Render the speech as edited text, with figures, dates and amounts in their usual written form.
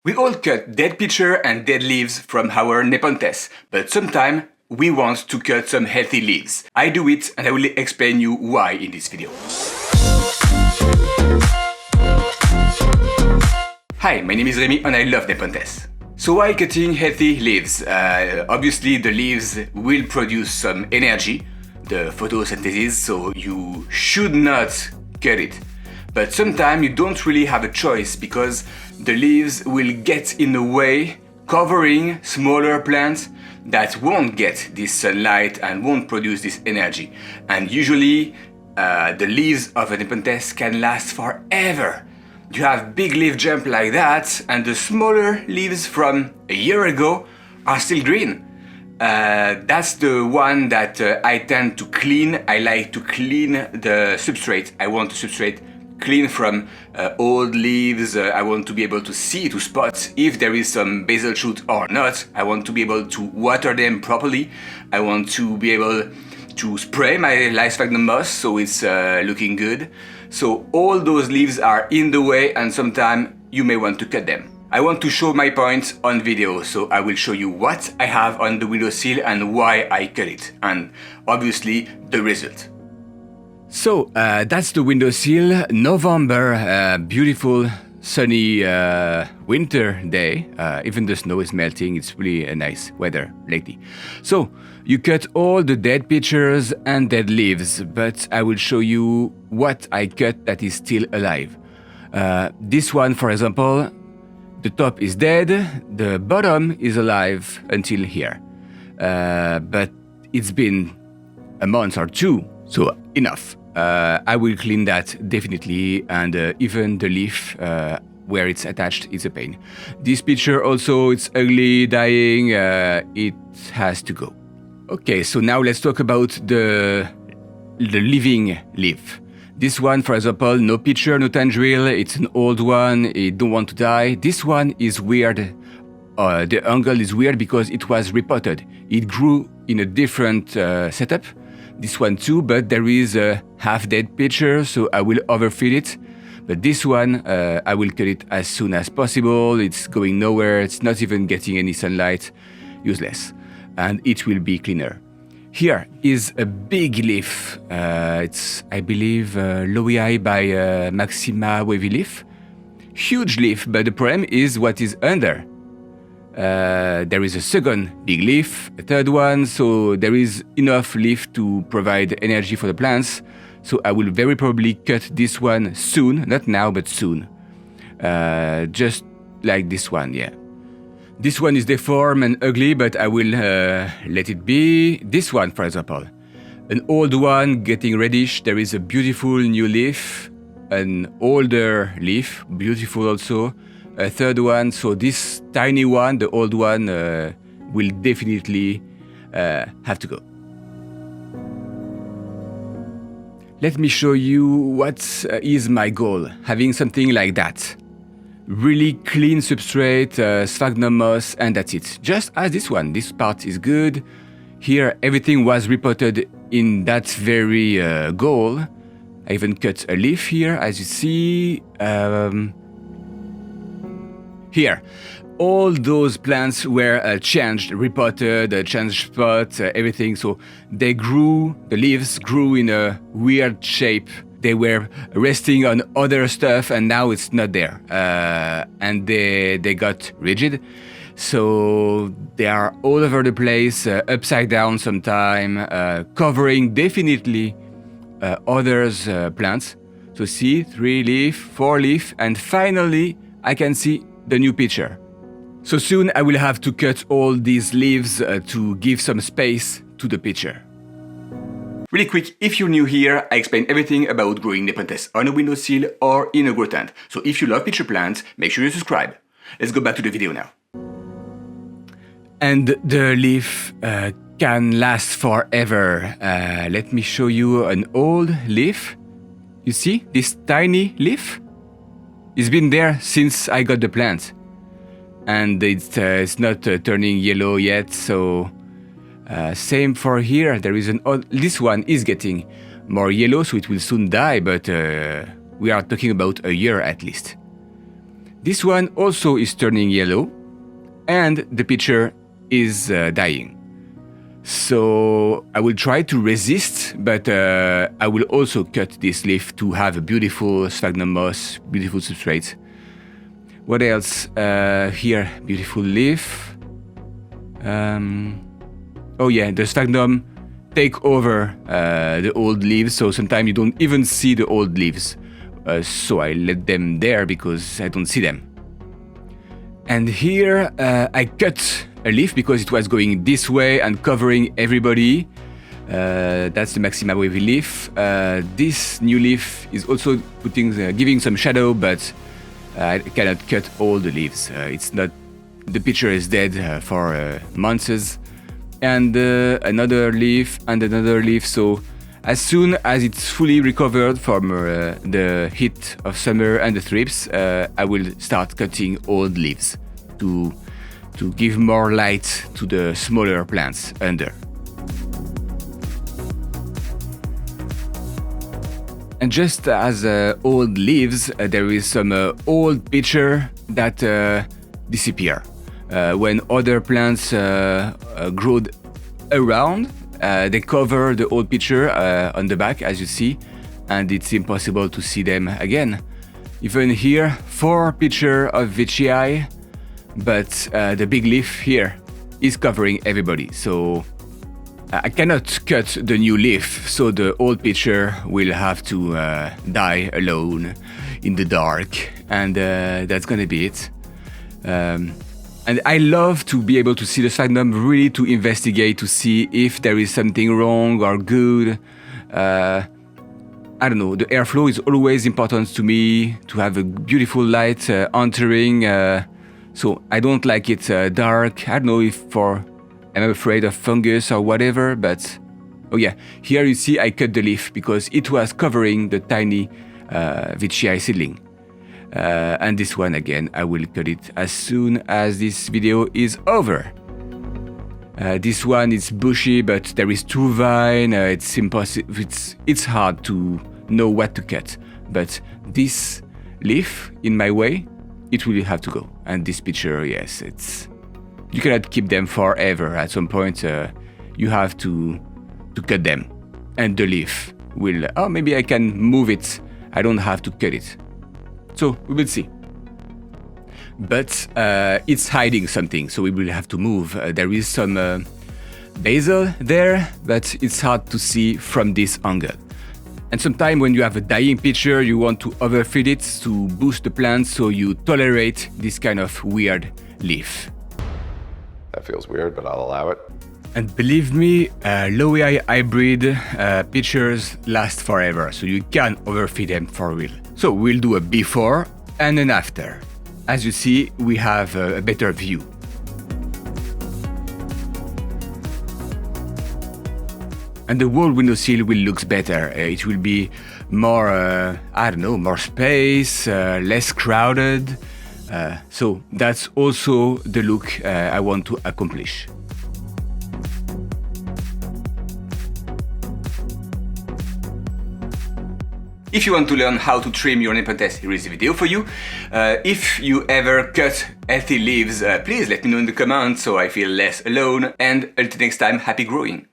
We all cut dead pitcher and dead leaves from our Nepenthes, but sometimes we want to cut some healthy leaves. I do it and I will explain you why in this video. Hi, my name is Remy and I love Nepenthes. So why cutting healthy leaves? Obviously the leaves will produce some energy, the photosynthesis, so you should not cut it. But sometimes you don't really have a choice because the leaves will get in the way, covering smaller plants that won't get this sunlight and won't produce this energy. And usually the leaves of a Nepenthes can last forever. You have big leaf jump like that and the smaller leaves from a year ago are still green. That's the one that I tend to clean. I like to clean the substrate. I want the substrate clean from old leaves. I want to be able to see, to spot if there is some basal shoot or not. I want to be able to water them properly. I want to be able to spray my sphagnum moss so it's looking good. So all those leaves are in the way and sometimes you may want to cut them. I want to show my point on video, so I will show you what I have on the windowsill and why I cut it, and obviously the result. So that's the windowsill, November, beautiful sunny winter day. Even the snow is melting, it's really a nice weather lately. So you cut all the dead pitchers and dead leaves, but I will show you what I cut that is still alive. This one, for example, the top is dead, the bottom is alive until here. But it's been a month or two, so enough. I will clean that definitely, and even the leaf where it's attached is a pain. This picture also, it's ugly, dying, it has to go. Okay, so now let's talk about the living leaf. This one, for example, no pitcher, no tendril, it's an old one, it don't want to die. This one is weird. The angle is weird because it was repotted. It grew in a different setup. This one too, but there is a half-dead pitcher, so I will overfeed it. But this one, I will cut it as soon as possible. It's going nowhere, it's not even getting any sunlight, useless. And it will be cleaner. Here is a big leaf. It's, I believe, Lowii by Maxima Wavy Leaf. Huge leaf, but the problem is what is under. There is a second big leaf, a third one, so there is enough leaf to provide energy for the plants. So I will very probably cut this one soon, not now, but soon. Just like this one, yeah. This one is deformed and ugly, but I will let it be. This one, for example, an old one getting reddish. There is a beautiful new leaf, an older leaf, beautiful also. A third one, so this tiny one, the old one, will definitely have to go. Let me show you what is my goal, having something like that. Really clean substrate, sphagnum moss, and that's it. Just as this one, this part is good. Here everything was repotted in that very goal. I even cut a leaf here, as you see. Here, all those plants were changed, repotted, changed spot, everything. So they grew, the leaves grew in a weird shape. They were resting on other stuff and now it's not there. And they got rigid. So they are all over the place, upside down sometime, covering definitely others' plants. So see, 3 leaf, 4 leaf, and finally I can see the new pitcher. So soon I will have to cut all these leaves to give some space to the pitcher. Really quick, if you're new here, I explain everything about growing Nepenthes on a windowsill or in a grow tent. So if you love pitcher plants, make sure you subscribe. Let's go back to the video now. And the leaf can last forever. Let me show you an old leaf. You see this tiny leaf? It's been there since I got the plant. And it's not turning yellow yet, so same for here. There is this one is getting more yellow, so it will soon die, but we are talking about a year at least. This one also is turning yellow, and the picture is dying. So I will try to resist, but I will also cut this leaf to have a beautiful sphagnum moss, beautiful substrate. What else? Here, beautiful leaf. Oh yeah, the sphagnum take over the old leaves, so sometimes you don't even see the old leaves. So I let them there because I don't see them. And here I cut a leaf because it was going this way and covering everybody. That's the Maxima wavy leaf. This new leaf is also giving some shadow, but I cannot cut all the leaves. It's not. The picture is dead for months. And another leaf and another leaf. So as soon as it's fully recovered from the heat of summer and the thrips, I will start cutting old leaves to give more light to the smaller plants under. And just as old leaves, there is some old picture that disappear. When other plants grow around, they cover the old picture on the back, as you see, and it's impossible to see them again. Even here, 4 pictures of Veitchii, but the big leaf here is covering everybody. So I cannot cut the new leaf, so the old picture will have to die alone in the dark, and that's gonna be it. And I love to be able to see the sphagnum, really to investigate, to see if there is something wrong or good. I don't know, the airflow is always important to me, to have a beautiful light entering. So I don't like it dark. I don't know if I'm afraid of fungus or whatever, but oh yeah, here you see I cut the leaf because it was covering the tiny Veitchii seedling. And this one again, I will cut it as soon as this video is over. This one is bushy, but there is 2 vines. It's impossible. It's hard to know what to cut. But this leaf in my way, it will have to go. And this picture, yes, you cannot keep them forever. At some point, you have to cut them, and the leaf will. Oh, maybe I can move it. I don't have to cut it. So we will see. But it's hiding something, so we will have to move. There is some basil there, but it's hard to see from this angle. And sometimes when you have a dying picture, you want to overfeed it to boost the plant, so you tolerate this kind of weird leaf. That feels weird, but I'll allow it. And believe me, low-AI hybrid pictures last forever, so you can overfeed them for real. So we'll do a before and an after. As you see, we have a better view. And the whole windowsill will look better. It will be more, I don't know, more space, less crowded. So that's also the look I want to accomplish. If you want to learn how to trim your Nepenthes, here is a video for you. If you ever cut healthy leaves, please let me know in the comments so I feel less alone. And until next time, happy growing!